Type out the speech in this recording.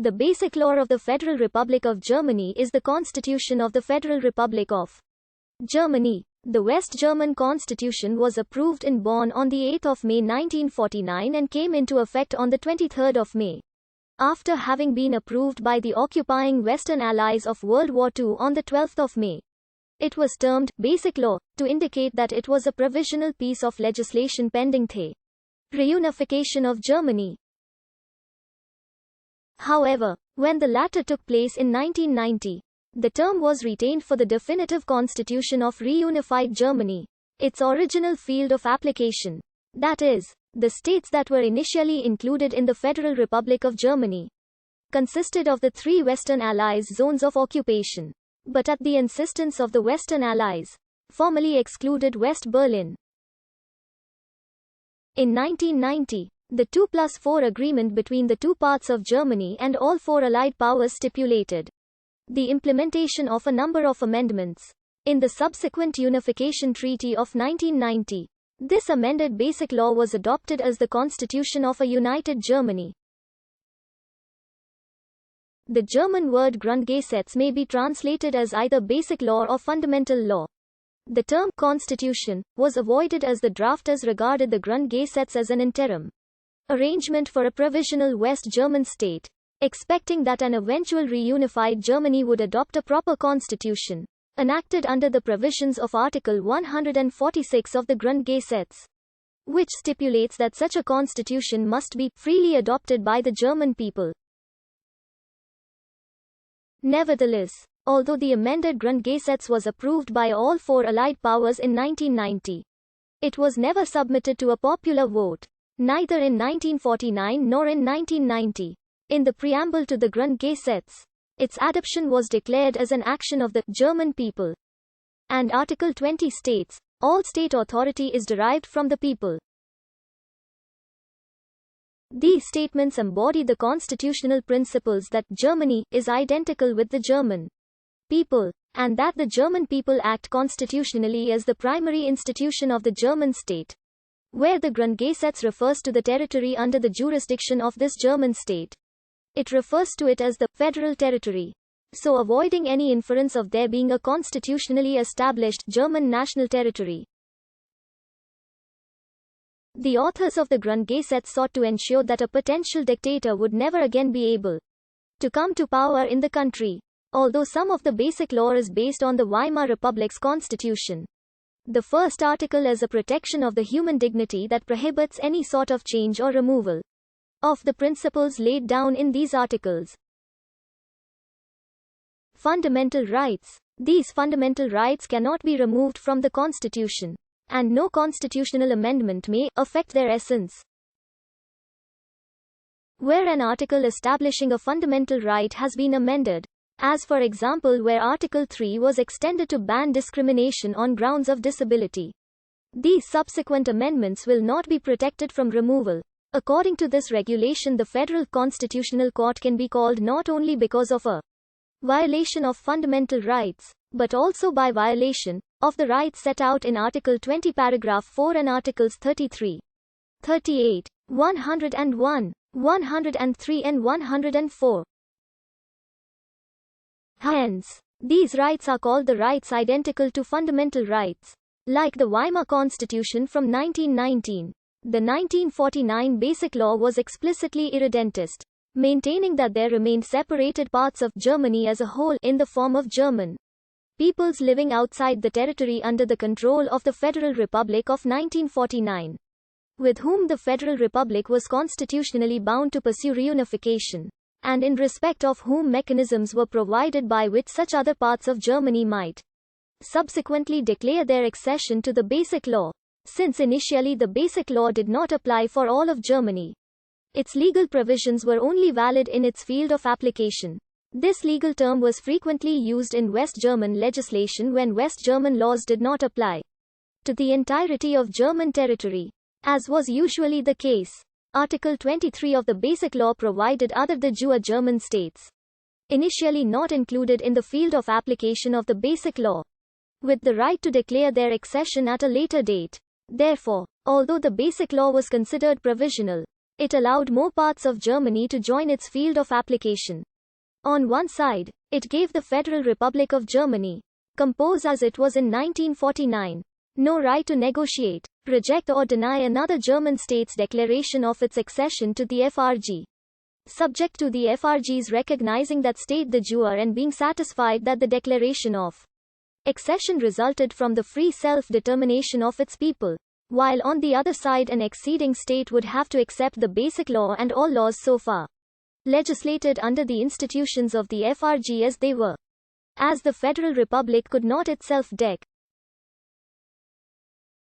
The basic law of the Federal Republic of Germany is the Constitution of the Federal Republic of Germany. The West German Constitution was approved in Bonn on 8 May 1949 and came into effect on 23 May. After having been approved by the occupying Western Allies of World War II on 12 May. It was termed Basic Law, to indicate that it was a provisional piece of legislation pending the reunification of Germany. However, when the latter took place in 1990, the term was retained for the definitive constitution of reunified Germany, its original field of application. That is, the states that were initially included in the Federal Republic of Germany consisted of the three Western Allies zones of occupation, but at the insistence of the Western Allies, formally excluded West Berlin. In 1990, the 2+4 agreement between the two parts of Germany and all four Allied powers stipulated the implementation of a number of amendments. In the subsequent Unification Treaty of 1990, this amended Basic Law was adopted as the Constitution of a United Germany. The German word Grundgesetz may be translated as either Basic Law or Fundamental Law. The term Constitution was avoided as the drafters regarded the Grundgesetz as an interim arrangement for a provisional West German state, expecting that an eventual reunified Germany would adopt a proper constitution, enacted under the provisions of Article 146 of the Grundgesetz, which stipulates that such a constitution must be freely adopted by the German people. Nevertheless, although the amended Grundgesetz was approved by all four Allied powers in 1990, it was never submitted to a popular vote, neither in 1949 nor in 1990. In the preamble to the Grundgesetz, its adoption was declared as an action of the German people. And Article 20 states, all state authority is derived from the people. These statements embody the constitutional principles that Germany is identical with the German people, and that the German people act constitutionally as the primary institution of the German state, where the Grundgesetz refers to the territory under the jurisdiction of this German state. It refers to it as the federal territory, so avoiding any inference of there being a constitutionally established German national territory. The authors of the Grundgesetz sought to ensure that a potential dictator would never again be able to come to power in the country. Although some of the Basic Law is based on the Weimar Republic's constitution, the first article is a protection of the human dignity that prohibits any sort of change or removal of the principles laid down in these articles. Fundamental rights. These fundamental rights cannot be removed from the Constitution, and no constitutional amendment may affect their essence. Where an article establishing a fundamental right has been amended, as for example where Article 3 was extended to ban discrimination on grounds of disability, these subsequent amendments will not be protected from removal. According to this regulation, the Federal Constitutional Court can be called not only because of a violation of fundamental rights, but also by violation of the rights set out in Article 20 paragraph 4 and Articles 33, 38, 101, 103 and 104. Hence, these rights are called the rights identical to fundamental rights. Like the Weimar Constitution from 1919, the 1949 Basic Law was explicitly irredentist, maintaining that there remained separated parts of Germany as a whole in the form of German peoples living outside the territory under the control of the Federal Republic of 1949, with whom the Federal Republic was constitutionally bound to pursue reunification, and in respect of whom mechanisms were provided by which such other parts of Germany might subsequently declare their accession to the Basic Law. Since initially the Basic Law did not apply for all of Germany, its legal provisions were only valid in its field of application. This legal term was frequently used in West German legislation when West German laws did not apply to the entirety of German territory, as was usually the case. Article 23 of the Basic Law provided other de jure German states, initially not included in the field of application of the Basic Law, with the right to declare their accession at a later date. Therefore, although the Basic Law was considered provisional, It allowed more parts of Germany to join its field of application. On one side, it gave the Federal Republic of Germany, composed as it was in 1949, no right to negotiate, reject or deny another German state's declaration of its accession to the FRG. Subject to the FRG's recognizing that state de jure and being satisfied that the declaration of accession resulted from the free self-determination of its people, while on the other side an acceding state would have to accept the basic law and all laws so far legislated under the institutions of the FRG as they were. As the Federal Republic could not itself